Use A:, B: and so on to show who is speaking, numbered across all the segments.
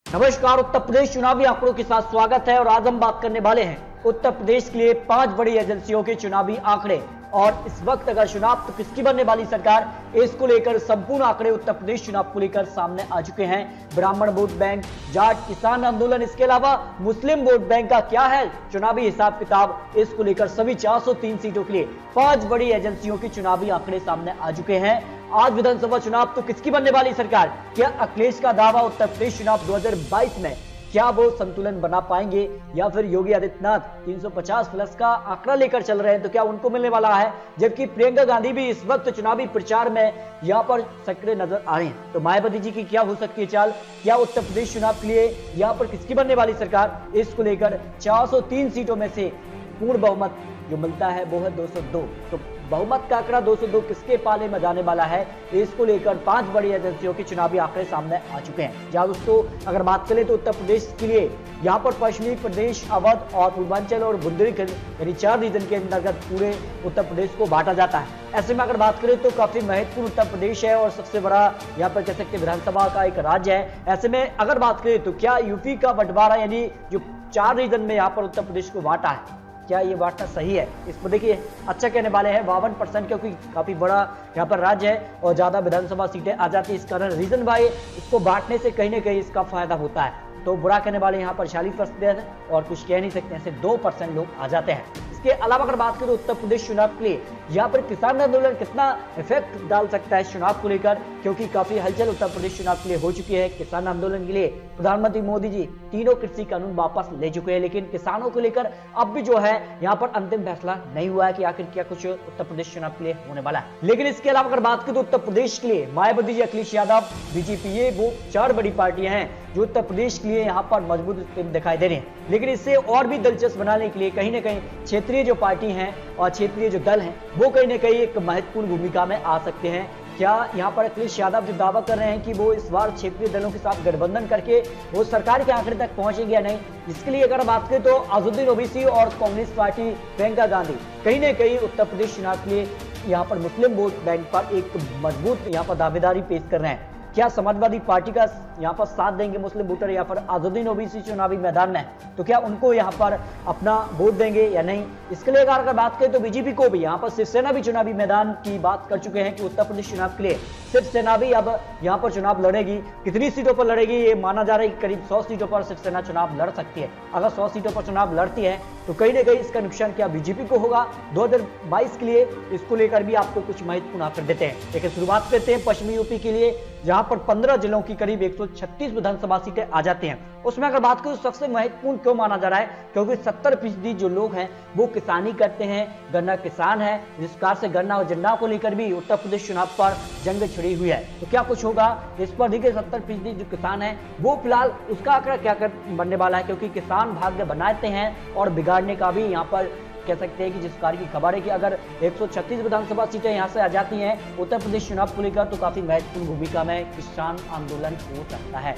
A: नमस्कार। उत्तर प्रदेश चुनावी आंकड़ों के साथ स्वागत है और आज हम बात करने वाले हैं उत्तर प्रदेश के लिए 5 बड़ी एजेंसियों के चुनावी आंकड़े। और इस वक्त अगर चुनाव तो किसकी बनने वाली सरकार, इसको लेकर संपूर्ण आंकड़े उत्तर प्रदेश चुनाव को लेकर सामने आ चुके हैं। ब्राह्मण वोट बैंक, जाट किसान आंदोलन, इसके अलावा मुस्लिम वोट बैंक का क्या है चुनावी हिसाब किताब, इसको लेकर सभी 403 सीटों के लिए 5 बड़ी एजेंसियों के चुनावी आंकड़े सामने आ चुके हैं। आज विधानसभा चुनाव तो किसकी बनने वाली सरकार, क्या अखिलेश का दावा उत्तर प्रदेश चुनाव 2022 में क्या वो संतुलन बना पाएंगे या फिर योगी आदित्यनाथ 350 प्लस का आंकड़ा लेकर चल रहे हैं तो क्या उनको मिलने वाला है, जबकि प्रियंका गांधी भी इस वक्त चुनावी प्रचार में यहां पर सक्रिय नजर आ रहे हैं। तो मायावती जी की क्या हो सकती है चाल, क्या उत्तर प्रदेश चुनाव के लिए यहां पर किसकी बनने वाली सरकार, इसको लेकर 403 सीटों में से पूर्ण बहुमत जो मिलता है वो है 202। तो बहुमत का आंकड़ा 202 किसके पाले में जाने वाला है, इसको लेकर 5 बड़ी एजेंसियों के चुनावी आंकड़े सामने आ चुके हैं। जहां दोस्तों अगर बात करें तो उत्तर प्रदेश के लिए यहां पर पश्चिमी प्रदेश, अवध और पूर्वांचल और बुंदेलखंड यानी 4 रीजन के अंतर्गत पूरे उत्तर प्रदेश को बांटा जाता है। ऐसे में अगर बात करें तो काफी महत्वपूर्ण उत्तर प्रदेश है और सबसे बड़ा यहाँ पर कह सकते हैं विधानसभा का एक राज्य है। ऐसे में अगर बात करें तो क्या यूपी का बंटवारा यानी जो 4 रीजन में यहाँ पर उत्तर प्रदेश को बांटा है, क्या ये बांटना सही है, इस पर देखिए अच्छा कहने वाले हैं 52%, क्योंकि काफी बड़ा यहाँ पर राज्य है और ज्यादा विधानसभा सीटें आ जाती है, इस कारण रीजन वाई इसको बांटने से कहीं ना कहीं इसका फायदा होता है। तो बुरा कहने वाले यहाँ पर 46% और कुछ कह नहीं सकते, ऐसे 2% लोग आ जाते हैं। इसके अलावा अगर बात करें उत्तर प्रदेश चुनाव के लिए यहाँ पर किसान आंदोलन कितना इफेक्ट डाल सकता है इस चुनाव को लेकर, क्योंकि काफी हलचल उत्तर प्रदेश चुनाव के लिए हो चुकी है। किसान आंदोलन के लिए प्रधानमंत्री मोदी जी तीनों कृषि कानून वापस ले चुके हैं, लेकिन किसानों को लेकर अब भी जो है यहाँ पर अंतिम फैसला नहीं हुआ है कि आखिर क्या कुछ उत्तर प्रदेश चुनाव के लिए होने वाला है। लेकिन इसके अलावा अगर बात करें तो उत्तर प्रदेश के लिए मायावती जी, अखिलेश यादव, बीजेपी, ये वो 4 बड़ी पार्टियां हैं जो उत्तर प्रदेश के लिए यहाँ पर मजबूत दिखाई दे रही हैं। लेकिन इससे और भी दिलचस्प बनाने के लिए कहीं ना कहीं क्षेत्रीय जो पार्टी हैं और क्षेत्रीय जो दल हैं वो कहीं ना कहीं एक महत्वपूर्ण भूमिका में आ सकते हैं। क्या यहाँ पर अखिलेश यादव जो दावा कर रहे हैं कि वो इस बार क्षेत्रीय दलों के साथ गठबंधन करके वो सरकार के आंकड़े तक पहुंचेंगे या नहीं, इसके लिए अगर बात करें तो अजहरुद्दीन ओवैसी और कांग्रेस पार्टी प्रियंका गांधी कहीं ना कहीं उत्तर प्रदेश चुनाव के लिए यहाँ पर मुस्लिम वोट बैंक पर एक मजबूत यहाँ पर दावेदारी पेश कर रहे हैं। क्या समाजवादी पार्टी का यहाँ पर साथ देंगे मुस्लिम वोटर या फिर अजहरुद्दीन ओवैसी चुनावी मैदान में, तो क्या उनको यहाँ पर अपना वोट देंगे या नहीं, इसके लिए अगर बात करें तो बीजेपी को भी यहाँ पर शिवसेना भी चुनावी मैदान की बात कर चुके हैं कि उत्तर प्रदेश चुनाव के लिए शिवसेना भी अब यहाँ पर चुनाव लड़ेगी। कितनी सीटों पर लड़ेगी, ये माना जा रहा है कि करीब 100 सीटों पर शिवसेना चुनाव लड़ सकती है। अगर 100 सीटों पर चुनाव लड़ती है तो कहीं ना कहीं इसका नुकसान क्या बीजेपी को होगा 2022 के लिए, इसको लेकर भी आपको कुछ महत्वपूर्ण आंकड़े देते हैं। लेकिन शुरुआत करते हैं पश्चिमी यूपी के लिए, जहां पर 15 जिलों की करीब 136 विधानसभा सीटें आ जाती हैं। उसमें अगर बात करें तो सबसे महत्वपूर्ण क्यों माना जा रहा है, क्योंकि 70% जो लोग हैं वो किसानी करते हैं, गन्ना किसान है, जिस प्रकार से गन्ना और गन्ना को लेकर भी उत्तर प्रदेश चुनाव पर जंग छिड़ी हुई है। तो क्या कुछ होगा इस पर देखिए, 70% जो किसान है वो फिलहाल उसका आंकड़ा क्या बनने वाला है, क्योंकि किसान भाग्य बनाते हैं और बिगाड़ने का भी यहाँ पर कह सकते हैं कि जिस कार्य की खबर है कि अगर 136 विधानसभा सीटें यहां से आ जाती हैं उत्तर प्रदेश चुनाव को लेकर तो काफी महत्वपूर्ण भूमिका में किसान आंदोलन हो सकता है।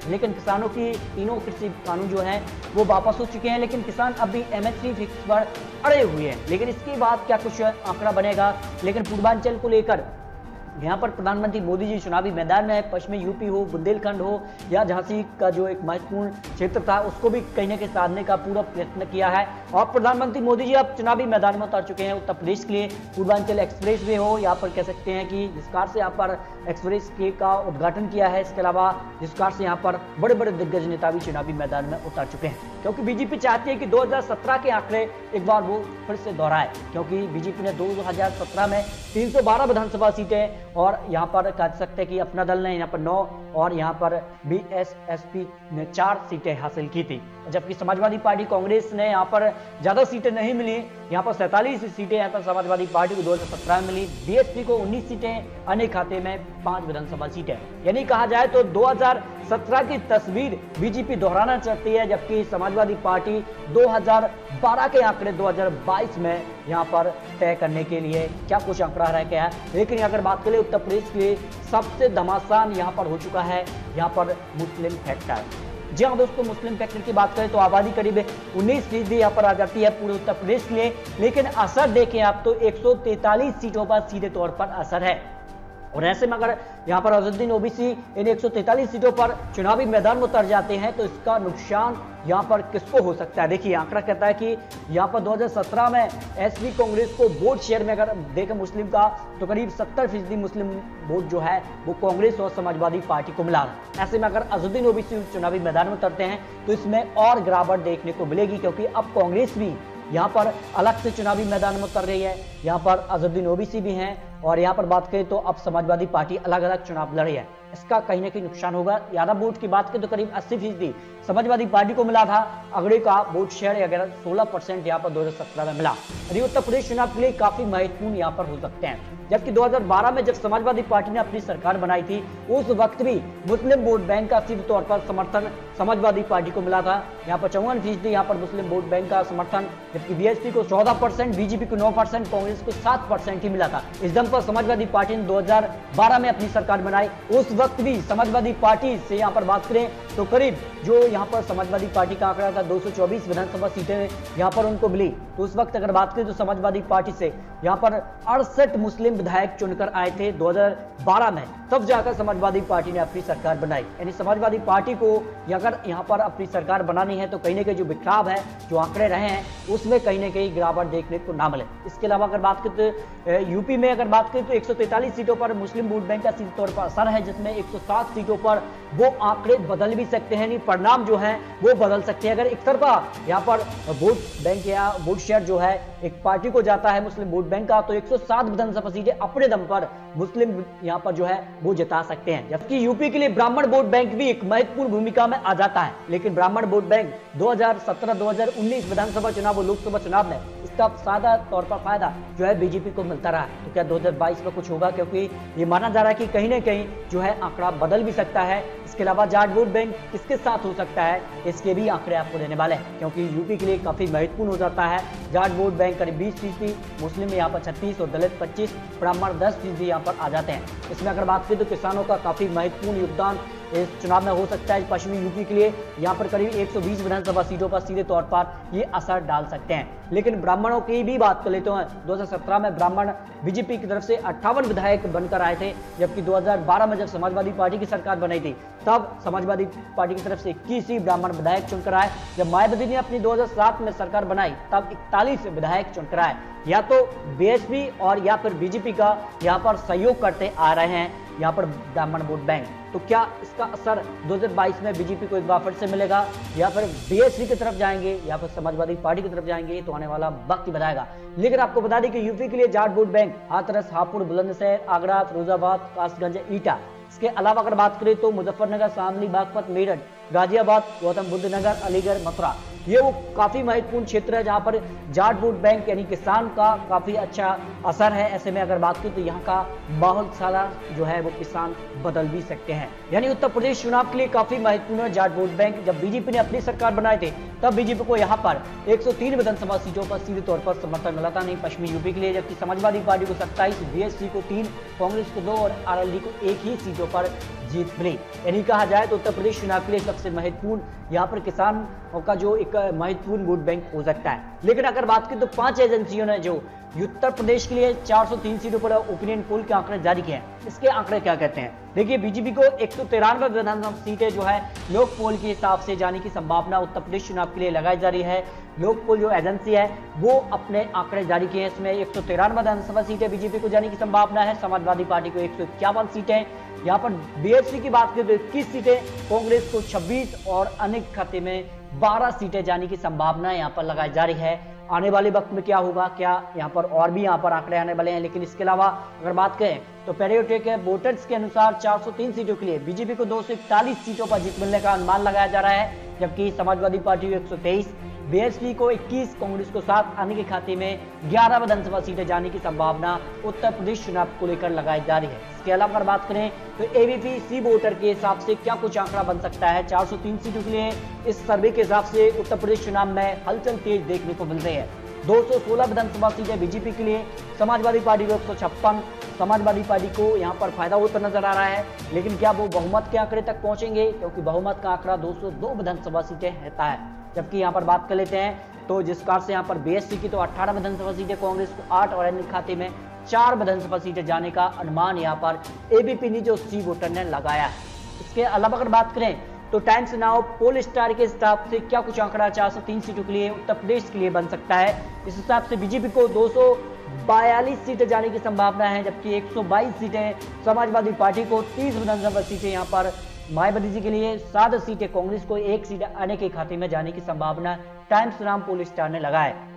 A: लेकिन किसानों की तीनों कृषि कानून जो हैं वो वापस हो चुके हैं, लेकिन किसान अभी MSP फिक्स पर अड़े हुए हैं। लेकिन इसके बाद क्या कुछ आंकड़ा बनेगा, लेकिन पूर्वांचल को लेकर यहाँ पर प्रधानमंत्री मोदी जी चुनावी मैदान में है, पश्चिमी यूपी हो, बुंदेलखंड हो या झांसी का जो एक महत्वपूर्ण क्षेत्र था उसको भी कहीं ना कहीं साधने का पूरा प्रयत्न किया है। और प्रधानमंत्री मोदी जी अब चुनावी मैदान में उतर चुके हैं उत्तर प्रदेश के लिए। पूर्वांचल एक्सप्रेस वे हो, यहाँ पर कह सकते हैं कि जिस कार से यहाँ पर एक्सप्रेस के का उद्घाटन किया है, इसके अलावा जिस कार से यहाँ पर बड़े बड़े दिग्गज नेता भी चुनावी मैदान में उतर चुके हैं, क्योंकि बीजेपी चाहती है कि 2017 के आंकड़े एक बार वो फिर से दोहराए, क्योंकि बीजेपी ने 2017 में 312 विधानसभा सीटें और यहाँ पर कह सकते हैं कि अपना दल ने यहाँ पर 9 और यहाँ पर BSSP ने 4 सीटें हासिल की थी, जबकि समाजवादी पार्टी कांग्रेस ने यहाँ पर ज्यादा सीटें नहीं मिली। यहाँ पर 47 सीटें यहाँ पर समाजवादी पार्टी को 2017 में मिली, BSP को 19 सीटें, अन्य खाते में 5 विधानसभा सीटें। यानी कहा जाए तो 2017 की तस्वीर बीजेपी दोहराना चाहती है, जबकि समाजवादी पार्टी 2012 के आंकड़े 2022 में यहाँ पर तय करने के लिए क्या कुछ आंकड़ा रह गया है। लेकिन अगर बात करें उत्तर प्रदेश के लिए सबसे घमासान यहाँ पर हो चुका है यहाँ पर मुस्लिम फैक्टर। जी हाँ दोस्तों, मुस्लिम फैक्टर की बात करें तो आबादी करीब 19% यहाँ पर आ जाती है पूरे उत्तर प्रदेश के लिए, लेकिन असर देखें आप तो 143 सीटों पर सीधे तौर पर असर है। और ऐसे में अगर यहाँ पर अजहरुद्दीन ओवैसी इन 143 सीटों पर चुनावी मैदान में उतर जाते हैं तो इसका नुकसान यहाँ पर किसको हो सकता है। देखिए आंकड़ा कहता है कि यहाँ पर 2017 में एसपी कांग्रेस को वोट शेयर में अगर देखें मुस्लिम का तो करीब 70% मुस्लिम वोट जो है वो कांग्रेस और समाजवादी पार्टी को मिला। ऐसे में अगर अजहरुद्दीन ओवैसी चुनावी मैदान में उतरते हैं तो इसमें और गिरावट देखने को मिलेगी, क्योंकि अब कांग्रेस भी यहाँ पर अलग से चुनावी मैदान में उतर रही है, यहाँ पर अजहरुद्दीन ओवैसी भी हैं और यहाँ पर बात करें तो अब समाजवादी पार्टी अलग अलग चुनाव लड़ रही है। इसका कहीं ना कहीं नुकसान होगा। यादव वोट की बात करें तो करीब 80% समाजवादी पार्टी को मिला था, अगड़े का वोट शेयर अगर 16% यहाँ पर 2017 में मिला। यदि उत्तर प्रदेश चुनाव के लिए काफी महत्वपूर्ण यहाँ पर हो सकते हैं। जबकि 2012 में जब समाजवादी पार्टी ने अपनी सरकार बनाई थी उस वक्त भी मुस्लिम वोट बैंक का सीधे तौर पर समर्थन समाजवादी पार्टी को मिला था। यहाँ पर 54% यहाँ पर मुस्लिम वोट बैंक का समर्थन, जबकि बीएसपी को 14%, बीजेपी को 9%, कांग्रेस को 7% ही मिला था। इस दम पर समाजवादी पार्टी ने 2012 में अपनी सरकार बनाई। उस वक्त भी समाजवादी पार्टी से यहाँ पर बात करें तो करीब जो यहाँ पर समाजवादी पार्टी का आंकड़ा था 224 विधानसभा सीटें यहाँ पर उनको मिली। तो उस वक्त अगर बात करें तो समाजवादी पार्टी से यहाँ पर 68 मुस्लिम विधायक चुनकर आए थे 2012 में, तब जाकर समाजवादी पार्टी ने अपनी सरकार बनाई। यानी समाजवादी पार्टी को अगर यहाँ पर अपनी सरकार बनानी है तो कहीं ना कहीं जो बिखराव है, जो आंकड़े रहे हैं उसमें कहीं ना कहीं गिरावट देखने को ना मिले। इसके अलावा अगर बात करें तो यूपी में अगर बात करें तो 143 सीटों पर मुस्लिम वोट बैंक का सीधे तौर पर असर है, जिसमें 107 सीटों पर वो आंकड़े बदल भी सकते हैं, परिणाम जो है वो बदल सकते हैं। अगर एक तरफा यहाँ पर वोट बैंक या वोट शेयर जो है एक पार्टी को जाता है मुस्लिम वोट बैंक का, तो 107 विधानसभा सीटें अपने दम पर मुस्लिम यहाँ पर जो है वो जिता सकते हैं। जबकि यूपी के लिए ब्राह्मण वोट बैंक भी एक महत्वपूर्ण भूमिका में आ जाता है, लेकिन ब्राह्मण वोट बैंक 2017-2019 विधानसभा चुनाव और लोकसभा चुनाव में इसका सादा तौर पर फायदा जो है बीजेपी को मिलता रहा। तो क्या 2022 में कुछ होगा, क्योंकि ये माना जा रहा है कि कहीं ना कहीं जो है आंकड़ा बदल भी सकता है। इसके अलावा जाट वोट बैंक किसके साथ हो सकता है, इसके भी आंकड़े आपको देने वाले हैं, क्योंकि यूपी के लिए काफी महत्वपूर्ण हो जाता है। जाट वोट बैंक करीब 20%, मुस्लिम यहाँ पर 36 और दलित 25, ब्राह्मण 10% यहाँ पर आ जाते हैं। इसमें अगर बात करें तो किसानों का काफी महत्वपूर्ण योगदान इस चुनाव में हो सकता है। पश्चिमी यूपी के लिए यहाँ पर करीब 120 विधानसभा सीटों पर सीधे तौर पर ये असर डाल सकते हैं। लेकिन ब्राह्मणों की भी बात कर लेते हैं। 2017 में ब्राह्मण बीजेपी की तरफ से 58 विधायक बनकर आए थे, जबकि 2012 में जब समाजवादी पार्टी की सरकार बनाई थी तब समाजवादी पार्टी की तरफ से 21 ही ब्राह्मण विधायक चुनकर आए। जब मायावती ने अपनी 2007 में सरकार बनाई तब 41 विधायक चुनकर आए। या तो बीएसपी और या फिर बीजेपी का यहाँ पर सहयोग करते आ रहे हैं यहाँ पर ब्राह्मण वोट बैंक। तो क्या इसका असर 2022 में बीजेपी को एक बार फिर से मिलेगा, या फिर बीएसपी की तरफ जाएंगे, या फिर समाजवादी पार्टी की तरफ जाएंगे, तो आने वाला वक्त ही बताएगा। लेकिन आपको बता दें कि यूपी के लिए जाट वोट बैंक हाथरस, हापुड़, बुलंदशहर, आगरा, फिरोजाबाद, कासगंज, ईटा, इसके अलावा अगर बात करें तो मुजफ्फरनगर, शामली, बागपत, मेरठ, गाजियाबाद, गौतम बुद्ध नगर, अलीगढ़, मथुरा, ये वो काफी महत्वपूर्ण क्षेत्र है जहां पर जाट वोट बैंक यानी किसान का काफी अच्छा असर है। ऐसे में अगर बात करें तो यहाँ का माहौल साला जो है वो किसान बदल भी सकते हैं। यानी उत्तर प्रदेश चुनाव के लिए काफी महत्वपूर्ण है जाट वोट बैंक। जब बीजेपी ने अपनी सरकार बनाए थे तब बीजेपी को यहाँ पर 103 विधानसभा सीटों पर सीधे तौर पर समर्थन मिला था, नहीं पश्चिमी यूपी के लिए। जबकि समाजवादी पार्टी को 27, बीएसपी को 3, कांग्रेस को 2 और आरएलडी को 1 ही सीटों पर जीत मिली। यानी कहा जाए तो उत्तर प्रदेश चुनाव के लिए सबसे महत्वपूर्ण यहाँ पर किसानों का जो एक महत्वपूर्ण वोट बैंक हो सकता है। लेकिन अगर बात करें तो 5 एजेंसियों ने जो उत्तर प्रदेश के लिए 403 सीटों पर ओपिनियन पोल के आंकड़े जारी किए हैं, इसके आंकड़े क्या कहते हैं। देखिए बीजेपी को 193 विधानसभा सीटें जो है लोक पोल के हिसाब से जाने की संभावना उत्तर प्रदेश चुनाव के लिए लगाई जा रही है। लोक पोल जो एजेंसी है वो अपने आंकड़े जारी किए हैं, इसमें 193 विधानसभा सीटें बीजेपी को जाने की संभावना है, समाजवादी पार्टी को 151 सीटें, यहाँ पर बीएसपी की बात करें तो 21 सीटें, कांग्रेस को 26 और अनेक खाते में 12 सीटें जाने की संभावना यहाँ पर लगाई जा रही है। आने वाले वक्त में क्या होगा, क्या यहाँ पर और भी यहाँ पर आंकड़े आने वाले हैं। लेकिन इसके अलावा अगर बात करें तो पैट्रियोटिक वोटर्स के अनुसार 403 सीटों के लिए बीजेपी को 241 सीटों पर जीत मिलने का अनुमान लगाया जा रहा है, जबकि समाजवादी पार्टी को 123, बीएसपी को 21, कांग्रेस को 7, आने के खाते में 11 विधानसभा सीटें जाने की संभावना उत्तर प्रदेश चुनाव को लेकर लगाई जा रही है। इसके अलावा अगर बात करें तो एबीपी सी वोटर के हिसाब से क्या कुछ आंकड़ा बन सकता है। 403 सीटों के लिए इस सर्वे के हिसाब से उत्तर प्रदेश चुनाव में हलचल तेज देखने को मिल रही है। 216 विधानसभा सीटें बीजेपी के लिए, समाजवादी पार्टी को 156, समाजवादी पार्टी को यहाँ पर फायदा होता नजर आ रहा है। लेकिन क्या वो बहुमत के आंकड़े तक पहुंचेंगे, क्योंकि बहुमत का आंकड़ा 202 विधानसभा सीटें रहता है। जबकि यहाँ पर बात कर लेते हैं तो जिस कार से यहाँ पर बीएसपी की तो 18 विधानसभा सीटें, कांग्रेस को 8 और अन्य खाते में 4 विधानसभा सीटें जाने का अनुमान यहाँ पर एबीपी न्यूज और सी वोटर ने लगाया है। इसके अलावा अगर बात करें तो टाइम्स नाउ पोल स्टार के हिसाब से क्या कुछ आंकड़ा 403 सीटों के लिए उत्तर प्रदेश के लिए बन सकता है। इस हिसाब से बीजेपी को 242 सीटें जाने की संभावना है, जबकि 122 सीटें समाजवादी पार्टी को, 30 विधानसभा सीटें यहाँ पर मायावती जी के लिए, 7 सीटें कांग्रेस को, 1 सीट आने के खाते में जाने की संभावना टाइम्स नाउ पोल स्टार ने लगाया है।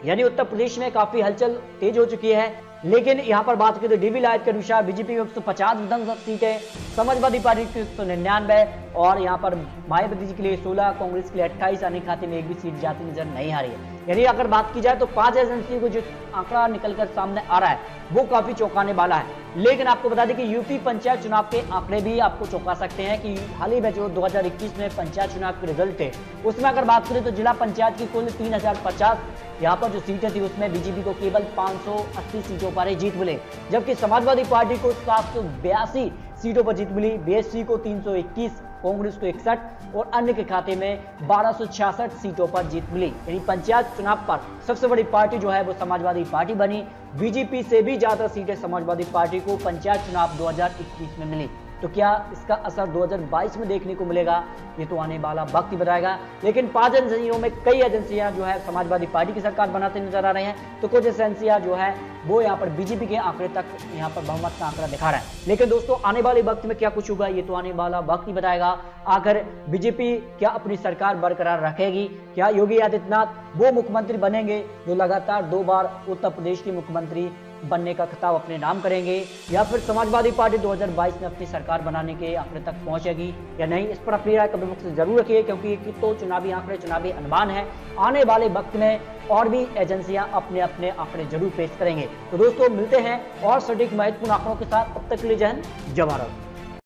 A: यानी उत्तर प्रदेश में काफी हलचल तेज हो चुकी है। लेकिन यहां पर बात करें तो डीवी लाइव के अनुसार बीजेपी को 150 विधानसभा सीटें, समाजवादी पार्टी की 199 और यहां पर मायावती जी के लिए 16, कांग्रेस के लिए 28 आने खाते में एक भी सीट जाती नजर नहीं आ रही है। यानी अगर बात की जाए तो 5 एजेंसियों को जो आंकड़ा निकलकर सामने आ रहा है वो काफी चौंकाने वाला है। लेकिन आपको बता दें कि यूपी पंचायत चुनाव के आंकड़े भी आपको चौंका सकते हैं कि हाल ही में जो 2021 में पंचायत चुनाव के रिजल्ट थे उसमें अगर बात करें तो जिला पंचायत की कुल 3050 यहाँ पर जो सीटें थी उसमें बीजेपी को केवल 580 सीटों पर जीत मिली, जबकि समाजवादी पार्टी को 782 सीटों पर जीत मिली, बीएसपी को 321, कांग्रेस को 61 और अन्य के खाते में 1266 सीटों पर जीत मिली। यानी पंचायत चुनाव पर सबसे बड़ी पार्टी जो है वो समाजवादी पार्टी बनी। बीजेपी से भी ज्यादा सीटें समाजवादी पार्टी को पंचायत चुनाव 2021 में मिली। तो क्या इसका असर 2022 में देखने को मिलेगा, ये तो आने वाला वक्त ही बताएगा। लेकिन 5 एजेंसियों में कई एजेंसियां जो है समाजवादी पार्टी की सरकार बनाते नजर आ रहे हैं, तो कुछ एजेंसियां जो है वो यहाँ पर बीजेपी के आंकड़े तक यहाँ पर बहुमत का आंकड़ा दिखा रहा है। लेकिन दोस्तों आने वाले वक्त में क्या कुछ होगा ये तो आने वाला वक्त ही बताएगा। आखिर बीजेपी क्या अपनी सरकार बरकरार रखेगी, क्या योगी आदित्यनाथ वो मुख्यमंत्री बनेंगे जो लगातार 2 बार उत्तर प्रदेश के मुख्यमंत्री बनने का खिताब अपने नाम करेंगे, या फिर समाजवादी पार्टी 2022 में अपनी सरकार बनाने के आंकड़े तक पहुंचेगी या नहीं। इस पर अपनी राय कमेंट बॉक्स में जरूर रखिए, क्योंकि ये तो चुनावी आंकड़े, चुनावी अनुमान है। आने वाले वक्त में और भी एजेंसियां अपने अपने आंकड़े जरूर पेश करेंगे। तो दोस्तों मिलते हैं और सटीक महत्वपूर्ण आंकड़ों के साथ, अब तक के लिए जय हिंद, जय भारत।